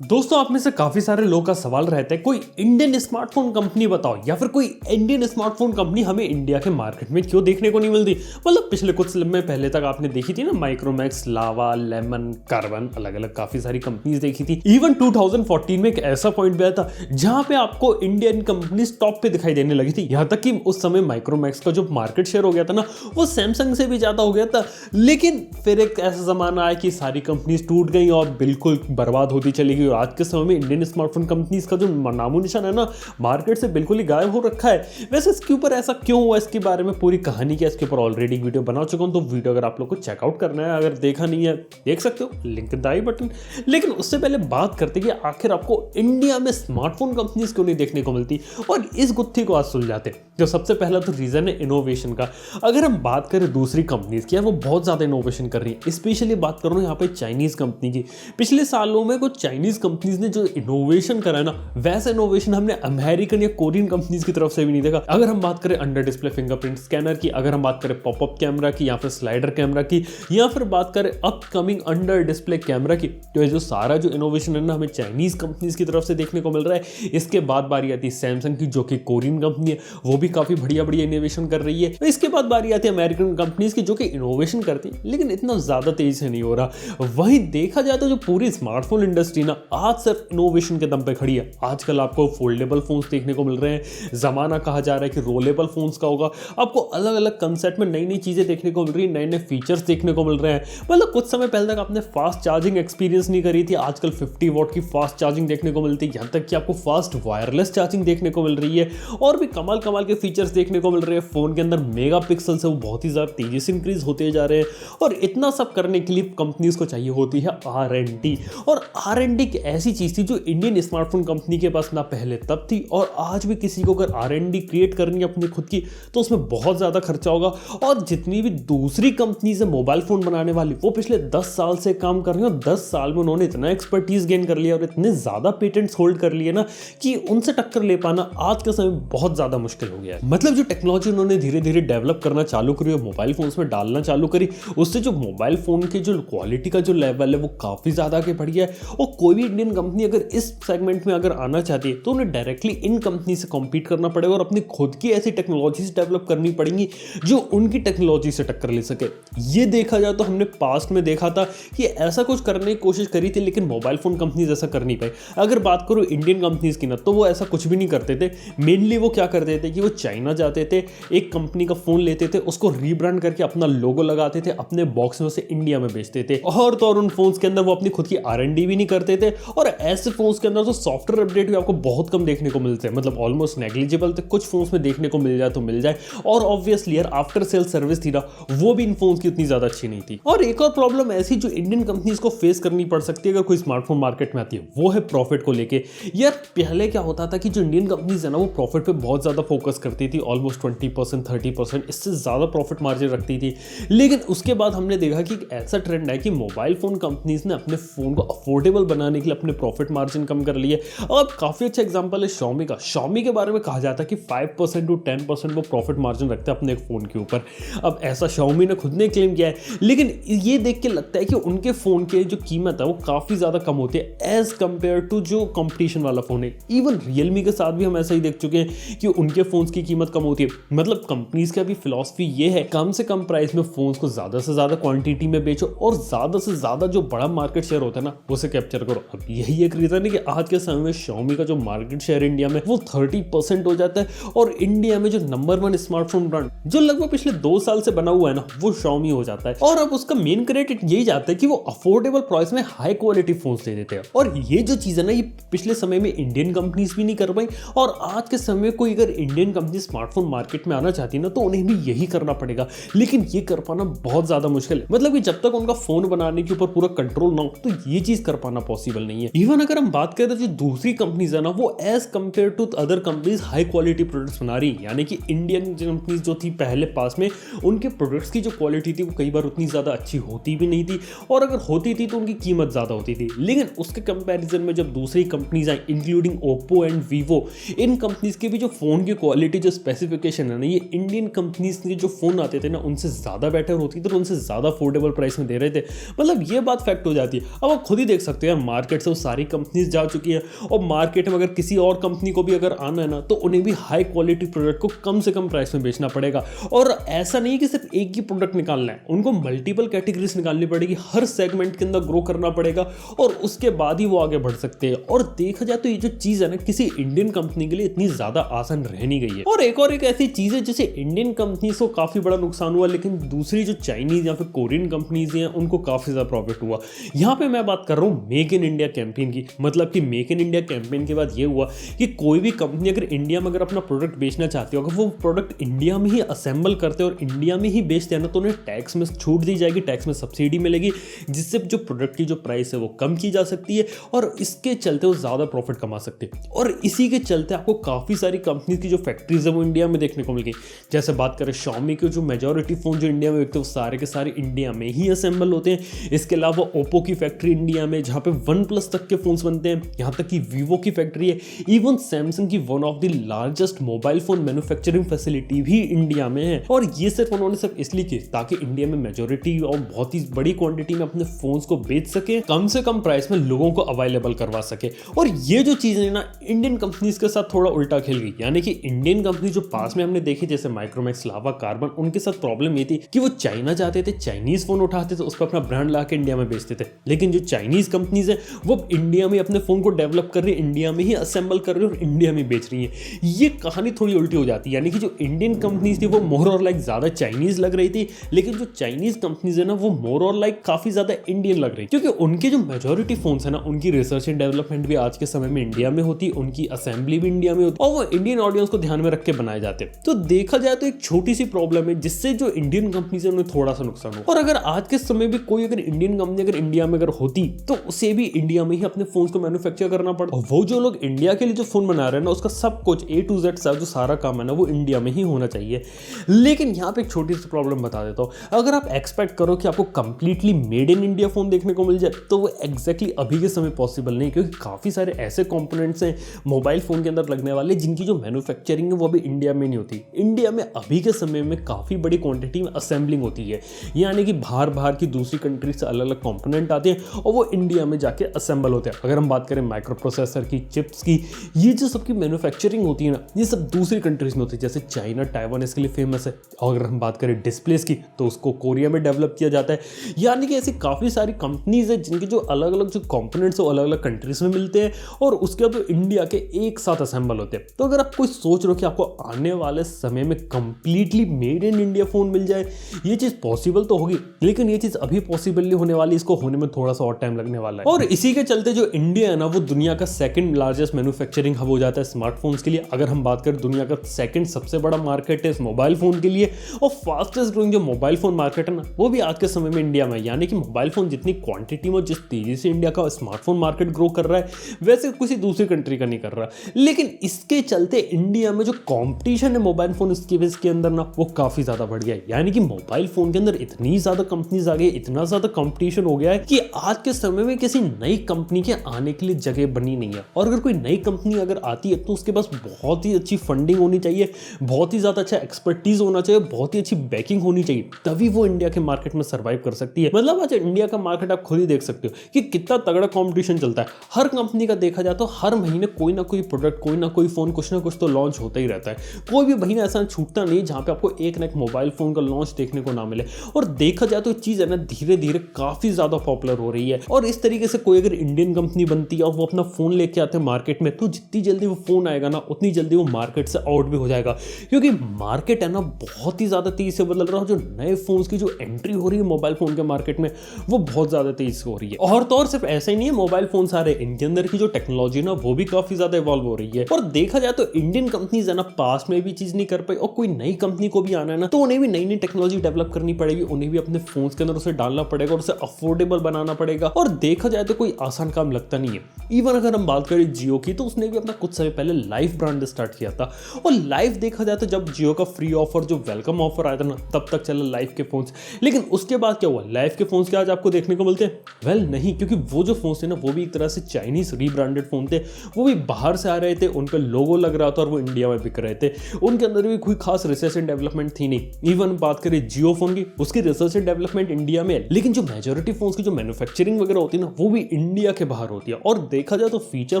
दोस्तों, आप में से काफी सारे लोगों का सवाल रहता है कोई इंडियन स्मार्टफोन कंपनी बताओ या फिर कोई इंडियन स्मार्टफोन कंपनी हमें इंडिया के मार्केट में क्यों देखने को नहीं मिलती। मतलब पिछले कुछ समय पहले तक आपने देखी थी ना, माइक्रोमैक्स, लावा, लेमन, कार्बन, अलग अलग काफी सारी कंपनीज देखी थी। इवन 2014 में एक ऐसा पॉइंट भी आया था जहां पे आपको इंडियन कंपनीज टॉप पे दिखाई देने लगी थी। यहां तक कि उस समय माइक्रोमैक्स का जो मार्केट शेयर हो गया था ना, वो सैमसंग से भी ज्यादा हो गया था। लेकिन फिर एक ऐसा जमाना आया कि सारी कंपनीज टूट गई और बिल्कुल बर्बाद होती चली गई। और आज के समय में इंडियन स्मार्टफोन कंपनीज का जो नामो निशान है ना, मार्केट से बिल्कुल ही गायब हो रखा है। वैसे इसके ऊपर ऐसा क्यों हुआ, इसके बारे में पूरी कहानी क्या, इसके ऊपर ऑलरेडी वीडियो बना चुका हूं। तो वीडियो अगर आप लोग को चेकआउट करना है, अगर देखा नहीं है देख सकते हो, लिंक दाई बटन। लेकिन उससे पहले बात करते कि आखिर आपको इंडिया में स्मार्टफोन कंपनीज क्यों नहीं देखने को मिलती, और इस गुत्थी को आज सुलझाते। जो सबसे पहला तो रीजन है इनोवेशन का। अगर हम बात करें दूसरी कंपनीज की, वो बहुत ज्यादा इनोवेशन कर रही है। स्पेशली बात कर रहा हूं यहाँ पे चाइनीज कंपनी की। पिछले सालों में कुछ चाइनीज कंपनीज ने जो इनोवेशन करा है ना, वैसा इनोवेशन हमने अमेरिकन या कोरियन कंपनीज की तरफ से भी नहीं देखा। अगर हम बात करें अंडर डिस्प्ले फिंगरप्रिंट स्कैनर की, अगर हम बात करें पॉपअप कैमरा की या फिर स्लाइडर कैमरा की, या फिर बात करें अपकमिंग अंडर डिस्प्ले कैमरा की, तो ये जो सारा जो इनोवेशन है ना, हमें चाइनीज कंपनीज की तरफ से देखने को मिल रहा है। इसके बाद बारी आती है सैमसंग की, जो कि कोरियन कंपनी है, वो भी काफी बढ़िया बढ़िया इनोवेशन कर रही है। तो इसके बाद बारी आती है अमेरिकन कंपनीज की, जो कि इनोवेशन करती है लेकिन इतना ज्यादा तेजी से नहीं हो रहा। वहीं देखा जाए तो जो पूरी स्मार्टफोन इंडस्ट्री ना, आज सिर्फ इनोवेशन के दम पे खड़ी है। आजकल आपको फोल्डेबल फोन्स देखने को मिल रहे हैं। जमाना कहा जा रहा है कि रोलेबल फोन्स का होगा। आपको अलग अलग कंसेप्ट में नई नई चीजें देखने को मिल रही है, नए नए फीचर्स देखने को मिल रहे हैं। मतलब कुछ समय पहले तक आपने फास्ट चार्जिंग एक्सपीरियंस नहीं करी थी, आजकल 50 वॉट की फास्ट चार्जिंग देखने को मिलती है। यहाँ तक कि आपको फास्ट वायरलेस चार्जिंग देखने को मिल रही है, और भी कमाल कमाल के फीचर्स देखने को मिल रहे हैं। फोन के अंदर मेगा पिक्सल से वो बहुत ही ज्यादा तेजी से इंक्रीज होते जा रहे हैं। और इतना सब करने के लिए कंपनीज को चाहिए होती है R&D। और R&D एक ऐसी चीज थी जो इंडियन स्मार्टफोन कंपनी के पास ना पहले तब थी, और आज भी किसी को अगर R&D क्रिएट करनी है अपनी खुद की, तो उसमें बहुत ज्यादा खर्चा होगा। और जितनी भी दूसरी कंपनीज है मोबाइल फोन बनाने वाली, वो पिछले 10 साल से काम कर रही है, और 10 साल में उन्होंने इतना एक्सपर्टीज गेन कर लिया और इतने ज्यादा पेटेंट्स होल्ड कर लिए ना, कि उनसे टक्कर ले पाना आज के समय में बहुत ज्यादा मुश्किल हो गया है। मतलब जो टेक्नोलॉजी उन्होंने धीरे धीरे डेवलप करना चालू करी और मोबाइल फोन्स में डालना चालू करी, उससे जो मोबाइल फोन की जो क्वालिटी का जो लेवल है वो काफी ज्यादा आगे बढ़ गया है। और कोई भी इंडियन कंपनी अगर इस सेगमेंट में अगर आना चाहती है, तो उन्हें डायरेक्टली इन कंपनी से कॉम्पीट करना पड़ेगा और अपनी खुद की ऐसी टेक्नोलॉजीज डेवलप करनी पड़ेंगी जो उनकी टेक्नोलॉजी से टक्कर ले सके। ये देखा जाए तो हमने पास्ट में देखा था कि ऐसा कुछ करने की कोशिश करी थी, लेकिन मोबाइल फोन कंपनीज ऐसा कर नहीं पाई। अगर बात करो इंडियन कंपनीज की ना, तो वो ऐसा कुछ भी नहीं करते थे। मेनली वो क्या करते थे कि वो चाइना जाते थे, एक कंपनी का फोन लेते थे, उसको रीब्रांड करके अपना लोगो लगाते थे, अपने बॉक्स में उसे इंडिया में बेचते थे। और तो और उन फोन्स के अंदर वो अपनी खुद की R&D भी नहीं करते थे। और ऐसे फोन्स के अंदर तो सॉफ्टवेयर अपडेट भी आपको बहुत कम देखने को मिलते हैं, मतलब ऑलमोस्ट नेग्लिजिबल थे। कुछ फोन्स में देखने को मिल जाए तो मिल जाए। और ऑब्वियसली यार, आफ्टर सेल सर्विस थी ना, वो भी इन फोन्स की उतनी ज्यादा अच्छी नहीं थी। और एक और प्रॉब्लम ऐसी जो इंडियन कंपनीज को फेस करनी पड़ सकती है अगर कोई स्मार्टफोन मार्केट में आती है, वो है प्रॉफिट को लेके। यार पहले क्या होता था कि जो इंडियन कंपनीज है ना, वो प्रॉफिट पे बहुत ज्यादा फोकस करती थी, ऑलमोस्ट 20%, 30%, इससे ज्यादा प्रॉफिट मार्जिन रखती थी। लेकिन उसके बाद हमने देखा कि एक ऐसा ट्रेंड है कि मोबाइल फोन कंपनीज ने अपने फोन को अफोर्डेबल बनाने के लिए अपने प्रॉफिट मार्जिन कम कर लिए। और काफी अच्छा एग्जांपल है Xiaomi का। Xiaomi के बारे में कहा जाता है कि 5% to 10% वो प्रॉफिट मार्जिन रखते हैं अपने एक फोन के ऊपर। अब ऐसा Xiaomi ने खुद ने क्लेम किया है, लेकिन ये देख के लगता है कि उनके फोन की जो कीमत है वो काफी ज्यादा कम होती है एज कंपेयर टू जो कंपटीशन वाला फोन है। इवन Realme के साथ भी हम ऐसा ही देख चुके हैं कि उनके फोन्स की कीमत कम होती है। मतलब कंपनीज का भी फिलॉसफी ये है, कम से कम प्राइस में फोन्स को ज्यादा से ज्यादा क्वांटिटी में बेचो और ज्यादा से ज्यादा जो बड़ा मार्केट शेयर होता है ना, उसे कैप्चर करो। अब यही एक रीजन है कि आज के समय में Xiaomi का जो मार्केट शेयर इंडिया में वो 30% हो जाता है। और इंडिया में जो नंबर 1 स्मार्टफोन ब्रांड जो लगभग पिछले 2 साल से बना हुआ है ना, वो Xiaomi हो जाता है। और अब उसका मेन क्रेडिट यही जाता है कि वो अफोर्डेबल प्राइस में हाई क्वालिटी फोन्स दे देते हैं। और ये जो चीज है ना, ये पिछले समय में इंडियन कंपनीज भी नहीं कर पाई। और आज के समय में कोई अगर इंडियन कंपनी स्मार्टफोन मार्केट में आना चाहती है ना, तो उन्हें भी यही करना पड़ेगा। लेकिन ये कर पाना बहुत ज्यादा मुश्किल है। मतलब कि जब तक उनका फोन बनाने के ऊपर पूरा कंट्रोल ना हो, तो ये चीज कर पाना पॉसिबल नहीं है। इवन अगर हम बात करें तो जो दूसरी कंपनीज है ना, वो as compare to other companies high quality products बना रही है। यानी कि इंडियन कंपनीज जो थी पहले पास में, उनके प्रोडक्ट्स की जो क्वालिटी थी वो कई बार उतनी ज्यादा अच्छी होती भी नहीं थी, और अगर होती थी तो उनकी कीमत ज्यादा होती थी। लेकिन उसके कंपैरिजन में जब दूसरी companies I, including Oppo and Vivo, in companies के भी जो फोन की क्वालिटी, जो स्पेसिफिकेशन है ना, ये इंडियन कंपनीज के जो फोन आते थे ना, उनसे ज्यादा बेटर होती थी और उनसे ज्यादा अफोर्डेबल प्राइस में दे रहे थे। मतलब ये बात फैक्ट हो जाती है। अब आप खुद ही देख सकते हो यार, मार्केट से वो सारी कंपनीज जा चुकी है और मार्केट में अगर किसी और कंपनी को भी अगर आना है ना तो उन्हें भी हाई क्वालिटी प्रोडक्ट को कम से कम प्राइस में बेचना पड़ेगा। और ऐसा नहीं कि सिर्फ एक ही प्रोडक्ट निकालना है, उनको मल्टीपल कैटेगरीज निकालनी पड़ेगी, हर सेगमेंट के अंदर ग्रो करना पड़ेगा और उसके बाद ही वो आगे बढ़ सकते हैं। और देखा जाए तो ये जो चीज़ है ना किसी इंडियन कंपनी के लिए इतनी ज़्यादा आसान रह नहीं गई है। और एक ऐसी चीज़ है जिसे इंडियन कंपनीज को काफ़ी बड़ा नुकसान हुआ, लेकिन दूसरी जो चाइनीज या फिर कोरियन कंपनीज हैं उनको काफ़ी ज़्यादा प्रॉफिट हुआ। यहाँ पे मैं बात कर रहा हूँ मेक इन इंडिया कैंपेन की। मतलब कि मेक इन इंडिया कैंपेन के बाद ये हुआ कि कोई भी कंपनी अगर इंडिया में अगर अपना प्रोडक्ट बेचना चाहती हो, अगर वो प्रोडक्ट इंडिया में ही असेंबल करते हैं और इंडिया में ही बेचते हैं ना तो उन्हें टैक्स में छूट दी जाएगी, टैक्स में सब्सिडी मिलेगी, जिससे जो प्रोडक्ट की जो प्राइस है वो कम की जा सकती है और इसके चलते वो ज़्यादा प्रॉफिट कमा सकते हैं। और इसी के चलते आपको काफ़ी सारी कंपनी की जो फैक्ट्रीज है वो इंडिया में देखने को मिल गई। जैसे बात करें Xiaomi के जो मेजॉरिटी फ़ोन जो इंडिया में बिकते हैं वो सारे के सारे इंडिया में ही असेंबल होते हैं। इसके अलावा ओप्पो की फैक्ट्री इंडिया में जहाँ पे OnePlus तक के फ़ोन्स बनते हैं, यहाँ तक कि वीवो की फैक्ट्री है, इवन सैमसंग की one of the largest mobile phone manufacturing facility भी इंडिया में है। और ये सिर्फ उन्होंने सिर्फ इसलिए की ताकि इंडिया में मेजॉरिटी और बहुत ही बड़ी क्वांटिटी में अपने फ़ोन्स को बेच सके, कम से कम प्राइस में लोगों को अवेलेबल करवा सके। और ये जो चीज़ें ना इंडियन कंपनीज के साथ थोड़ा उल्टा खेल गई। यानी कि इंडियन कंपनी जो पास में हमने देखी जैसे माइक्रोमैक्स, लावा, कार्बन, उनके साथ प्रॉब्लम ये थी कि वो चाइना जाते थे, चाइनीज फोन उठाते थे, उस पर अपना ब्रांड ला के इंडिया में बेचते थे। लेकिन जो चाइनीज कंपनीज है वो इंडिया में अपने फोन को डेवलप कर रही है, इंडिया में ही असेंबल कर रही है और इंडिया में बेच रही है। ये कहानी थोड़ी उल्टी हो जाती है। यानी कि जो इंडियन कंपनीज थी वो मोर और लाइक ज्यादा चाइनीज लग रही थी, लेकिन जो चाइनीज कंपनीज है ना वो मोर और लाइक काफी ज्यादा इंडियन लग रही, क्योंकि उनके जो मेजॉरिटी फोन्स है ना उनकी रिसर्च एंड डेवलपमेंट भी आज के समय में इंडिया में होती, उनकी असेंबली भी इंडिया में होती और वो इंडियन ऑडियंस को ध्यान में रख के बनाए जाते हैं। तो देखा जाए तो एक छोटी सी प्रॉब्लम है जिससे जो इंडियन कंपनी है उन्हें थोड़ा सा नुकसान हो। और अगर आज के समय में कोई अगर इंडियन कंपनी अगर इंडिया में अगर होती तो उसे भी इंडिया में ही अपने फोन को मैन्युफैक्चर करना पड़ता। और वो जो लोग इंडिया के लिए जो फोन बना रहे हैं ना उसका सब कुछ A to Z जो सारा काम है ना वो इंडिया में ही होना चाहिए। लेकिन यहाँ पे एक छोटी सी प्रॉब्लम बता देता हूँ, अगर आप एक्सपेक्ट करो कि आपको completely made in India phone देखने को मिल जाए तो वो एग्जैक्टली अभी के समय पॉसिबल नहीं, क्योंकि काफी सारे ऐसे कंपोनेंट्स हैं मोबाइल फोन के अंदर लगने वाले जिनकी जो मैन्युफैक्चरिंग है वो अभी इंडिया में नहीं होती। इंडिया में अभी के समय में काफी बड़ी क्वांटिटी में असेंबलिंग होती है, यानी कि बाहर की दूसरी कंट्री से अलग अलग कंपोनेंट आते हैं और वो इंडिया में जाके असेंबल होते हैं। अगर हम बात करें माइक्रो प्रोसेसर की, चिप्स की, ये जो सबकी मैन्युफैक्चरिंग होती है ना ये सब दूसरी कंट्रीज में होती है, जैसे चाइना, ताइवान इसके लिए फेमस है। और अगर हम बात करें डिस्प्लेस की तो उसको कोरिया में डेवलप किया जाता है। यानी कि ऐसी काफ़ी सारी कंपनीज है जिनके जो अलग अलग जो कंपोनेंट्स वो अलग अलग कंट्रीज में मिलते हैं और उसके बाद इंडिया के एक साथ असेंबल होते हैं। तो अगर आप कोई सोच रहे हो कि आपको आने वाले समय में completely made in India phone मिल जाए, ये चीज़ पॉसिबल तो होगी, लेकिन ये चीज़ अभी पॉसिबल नहीं होने वाली, इसको होने में थोड़ा सा और टाइम लगने वाला है। और इसी के चलते जो इंडिया है ना वो दुनिया का सेकंड लार्जेस्ट मैन्युफैक्चरिंग हब हो जाता है स्मार्टफोन्स के लिए। अगर हम बात करें दुनिया का सेकंड सबसे बड़ा मार्केट है इस मोबाइल फोन के लिए और फास्टेस्ट ग्रोइंग जो मोबाइल फोन मार्केट है ना वो भी आज के समय में इंडिया में। यानी कि मोबाइल फोन जितनी क्वांटिटी में जिस तेजी से इंडिया का स्मार्टफोन मार्केट ग्रो कर रहा है वैसे किसी दूसरी कंट्री का नहीं कर रहा। लेकिन इसके चलते इंडिया में जो कॉम्पिटिशन है मोबाइल फोन के अंदर ना वो काफी ज्यादा बढ़ गया है। यानी कि मोबाइल फोन के अंदर इतनी ज्यादा कंपनीज आ गई, इतना ज्यादा कंपटीशन हो गया है कि आज के समय में किसी नई कंपनी के आने के लिए जगह बनी नहीं है। और अगर कोई नई कंपनी अगर आती है तो उसके पास बहुत ही अच्छी फंडिंग होनी चाहिए, बहुत ही ज्यादा अच्छा एक्सपर्टीज होना चाहिए, बहुत ही अच्छी बैकिंग होनी चाहिए, तभी वो इंडिया के मार्केट में सर्वाइव कर सकती है। मतलब आज इंडिया का मार्केट आप खुद ही देख सकते हो कि कितना तगड़ा कंपटीशन चलता है। हर कंपनी का देखा जाए तो हर महीने कोई ना कोई प्रोडक्ट, कोई ना कोई फोन, कुछ ना कुछ तो लॉन्च होता ही रहता है। कोई भी महीना ऐसा छूटता नहीं जहां पे आपको एक ना एक मोबाइल फोन का लॉन्च देखने को ना मिले। और देखा जाए तो चीज है ना धीरे धीरे काफी ज्यादा पॉपुलर हो रही है। और इस तरीके से कोई अगर इंडियन कंपनी बनती है और वो अपना फोन लेके आते हैं मार्केट में तो जितनी जल्दी वो फोन आएगा ना उतनी जल्दी वो मार्केट से आउट भी हो जाएगा, क्योंकि मार्केट है ना बहुत ही ज्यादा तेजी से बदल रहा है। जो नए फोन्स की जो एंट्री हो रही है मोबाइल फोन के मार्केट में वो बहुत ज्यादा तेजी से हो रही है। और तो और सिर्फ ऐसा ही नहीं है मोबाइल फोन आ रहे, इनके अंदर की जो टेक्नोलॉजी ना वो भी काफी ज्यादा इवॉल्व हो रही है। और देखा जाए तो इंडियन कंपनीज है ना पास में भी चीज नहीं कर पाई और कोई नई कंपनी को भी आना है ना तो उन्हें भी नई नई टेक्नोलॉजी डेवलप करनी पड़ेगी, उन्हें भी अपने फोन्स के अंदर उसे डालना पड़ेगा और उसे अफोर्डेबल बनाना पड़ेगा। और देखा जाए तो कोई आसान काम लगता नहीं है। इवन अगर हम बात करें जियो की तो उसने भी अपना कुछ समय पहले लाइफ ब्रांड स्टार्ट किया था। और लाइफ देखा जाए तो जब जियो का फ्री ऑफर जो वेलकम ऑफर आया था ना तब तक चला लाइफ के फोन्स। लेकिन उसके बाद क्या हुआ, लाइफ के फोन्स क्या आज आपको देखने को मिलते हैं? वेल नहीं, क्योंकि वो जो फोन्स थे ना वो भी एक तरह से चाइनीज रीब्रांडेड फोन थे, वो भी बाहर से आ रहे थे, उनका लोगो लग रहा था और वो इंडिया में बिक रहे थे। उनके अंदर भी कोई खास रिसर्च एंड डेवलपमेंट थी नहीं। इवन बात करें जियो फोन की, उसकी रिसर्च एंड डेवलपमेंट इंडिया में है, लेकिन जो मेजॉरिटी फोन्स की जो मैन्युफैक्चरिंग वगैरह होती है ना वो भी इंडिया के बाहर होती है। और देखा जाए तो फीचर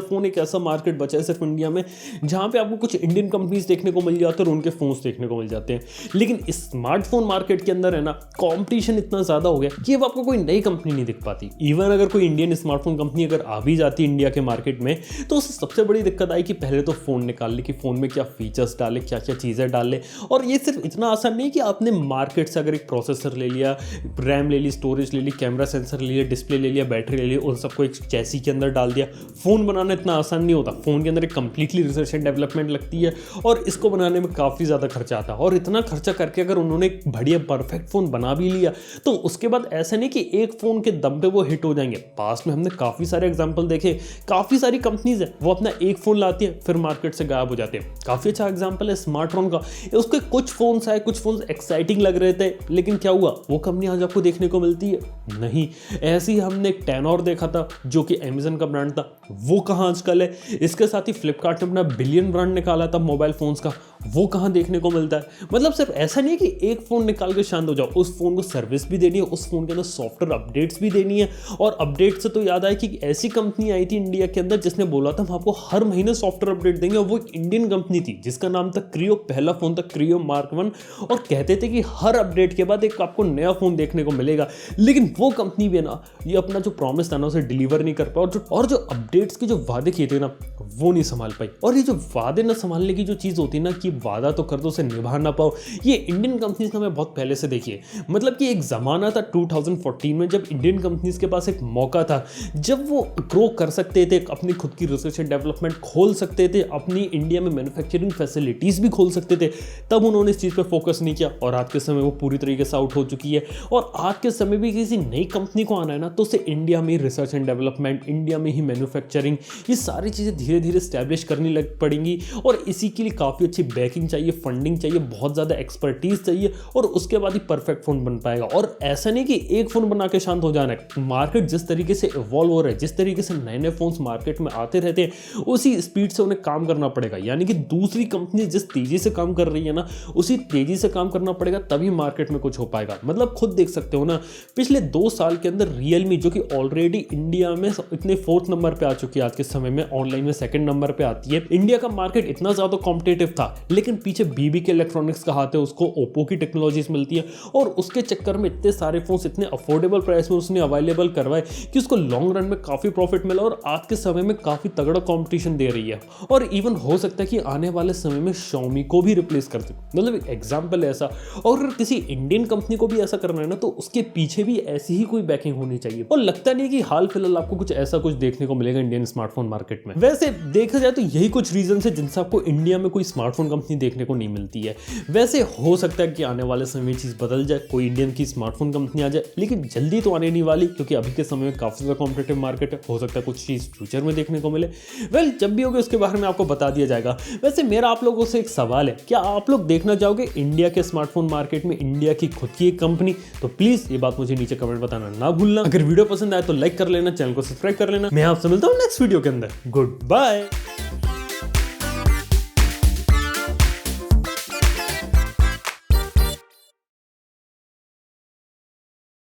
फोन एक ऐसा मार्केट बचा है सिर्फ इंडिया में जहां पे आपको कुछ इंडियन कंपनीज देखने को मिल जाते हैं और उनके फोन्स देखने को मिल जाते हैं। लेकिन इस स्मार्टफोन मार्केट के अंदर है ना, कंपटीशन इतना ज्यादा हो गया कि अब आपको कोई नई कंपनी नहीं दिख पाती। इवन अगर कोई इंडियन स्मार्टफोन कंपनी अगर आ भी जाती है इंडिया के मार्केट में, तो उससे सबसे बड़ी दिक्कत आई कि पहले तो फोन निकाल ले कि फोन में क्या फीचर्स डाले, क्या क्या चीजें डाले। और ये सिर्फ इतना आसान नहीं कि आपने मार्केट से अगर एक प्रोसेसर ले लिया, रैम ले ली, स्टोरेज ले ली, कैमरा सेंसर ले लिया, डिस्प्ले ले लिया, बैटरी ले ली, उन सबको एक चैसी के अंदर डाल दिया। फोन बनाना इतना आसान नहीं होता। फोन के अंदर एक कंप्लीटली रिसर्च एंड डेवलपमेंट लगती है और इसको बनाने में काफी ज्यादा खर्चा आता है। और इतना खर्चा करके अगर उन्होंने एक बढ़िया परफेक्ट फोन बना भी लिया तो उसके बाद ऐसा नहीं कि एक फोन के दम पे वो हिट हो जाएंगे। पास्ट में हमने काफी सारे एग्जांपल देखे, काफी सारी कंपनीज है वो अपना एक फोन लाती है फिर मार्केट से गायब हो जाते हैं। काफी अच्छा एग्जांपल है स्मार्टफोन का। उसके कुछ फोन्स आए, कुछ फोन्स एक्साइटिंग लग रहे थे, लेकिन क्या हुआ, वो कंपनी आज आपको देखने को मिलती है नहीं। ऐसे ही हमने एक टेनोर देखा था जो कि अमेज़न का ब्रांड था, वो कहां आजकल है। इसके साथ ही फ्लिपकार्ट ने अपना बिलियन ब्रांड निकाला था मोबाइल फोन्स का, वो कहां देखने को मिलता है। मतलब सिर्फ ऐसा नहीं है कि एक फोन निकाल के शांत हो जाओ, उस फोन को सर्विस भी देनी है, उस फोन के अंदर सॉफ्टवेयर अपडेट्स भी देनी है। और अपडेट से तो याद आया कि ऐसी कंपनी आई थी इंडिया के अंदर जिसने बोला था हम आपको हर महीने सॉफ्टवेयर अपडेट देंगे, और वो एक इंडियन कंपनी थी जिसका नाम था क्रियो। पहला फोन था क्रियो मार्क 1 और कहते थे कि हर अपडेट के बाद एक आपको नया फोन देखने को मिलेगा। लेकिन वो कंपनी भी ना, ये अपना जो प्रॉमिस था ना उसे डिलीवर नहीं कर पाया, और जो अपडेट्स के जो वादे किए थे ना वो नहीं संभाल पाई। और ये जो वादे ना संभालने की जो चीज होती है ना कि वादा तो कर दो उसे निभा ना पाओ, ये इंडियन कंपनीज ने हमें बहुत पहले से देखी है। मतलब कि एक जमाना था 2014 में जब इंडियन कंपनीज के पास एक मौका था, जब वो ग्रो कर सकते थे, अपनी खुद की रिसर्च एंड डेवलपमेंट खोल सकते थे, अपनी इंडिया में मैन्युफैक्चरिंग फैसिलिटीज भी खोल सकते थे। तब उन्होंने इस चीज पर फोकस नहीं किया और आज के समय वो पूरी तरीके से आउट हो चुकी है। और आज के समय भी किसी नई कंपनी को आना है ना तो उसे इंडिया में रिसर्च एंड डेवलपमेंट, इंडिया में ही मैन्युफैक्चरिंग, ये सारी चीजें धीरे धीरे स्टैब्लिश करनी लग पड़ेंगी। और इसी के लिए काफी अच्छी बैकिंग चाहिए, फंडिंग चाहिए, बहुत ज्यादा एक्सपर्टीज चाहिए, और उसके बाद ही परफेक्ट फोन बन पाएगा। और ऐसा नहीं कि एक फोन बना के शांत हो जाना है। मार्केट जिस तरीके से इवॉल्व हो रहा है, जिस तरीके से नए नए फोन्स मार्केट में आते रहते हैं, उसी स्पीड से उन्हें काम करना पड़ेगा। यानी कि दूसरी कंपनी जिस तेजी से काम कर रही है ना, उसी तेजी से काम करना पड़ेगा, तभी मार्केट में कुछ हो पाएगा। मतलब खुद देख सकते हो ना, पिछले 2 साल के अंदर रियलमी जो कि ऑलरेडी इंडिया में इतने 4th नंबर पे आ चुकी है, आज के समय में ऑनलाइन में 2nd नंबर पे आती है। इंडिया का मार्केट इतना ज्यादा कॉम्पिटिटिव था, लेकिन पीछे बीबीके इलेक्ट्रॉनिक्स का हाथ है, उसको ओप्पो की टेक्नोलॉजीज मिलती है, और उसके चक्कर में इतने सारे फोन्स इतने अफोर्डेबल प्राइस में उसने अवेलेबल करवाए कि उसको लॉन्ग रन में काफी प्रॉफिट मिला, और आज के समय में काफी तगड़ा कंपटीशन दे रही है। और इवन हो सकता है कि आने वाले समय में Xiaomi को भी रिप्लेस कर दे। मतलब एक एग्जांपल है ऐसा। और अगर किसी इंडियन कंपनी को भी ऐसा करना है ना, तो उसके पीछे भी ऐसी ही कोई बैकिंग होनी चाहिए। और लगता नहीं कि हाल फिलहाल आपको कुछ ऐसा कुछ देखने को मिलेगा इंडियन स्मार्टफोन मार्केट में। वैसे देखा जाए तो यही कुछ रीजन है जिनसे आपको इंडिया में कोई स्मार्टफोन कंपनी देखने को नहीं मिलती है। वैसे हो सकता है कि आने वाले समय में चीज बदल जाए, कोई इंडियन की स्मार्टफोन कंपनी आ जाए, लेकिन जल्दी तो आने नहीं वाली, क्योंकि अभी के समय में काफी ज्यादा कॉम्पिटिटिव मार्केट है। हो सकता है कुछ चीज फ्यूचर में देखने को मिले। वेल, जब भी होगा उसके बारे में आपको बता दिया जाएगा। वैसे मेरा आप लोगों से एक सवाल है, क्या आप लोग देखना चाहोगे इंडिया के स्मार्टफोन मार्केट में इंडिया की खुद की एक कंपनी? तो प्लीज ये बात मुझे नीचे कमेंट बताना ना भूलना। अगर वीडियो पसंद आए तो लाइक कर लेना, चैनल को सब्सक्राइब कर लेना। मैं आपसे मिलता हूँ नेक्स्ट वीडियो के अंदर। Good bye.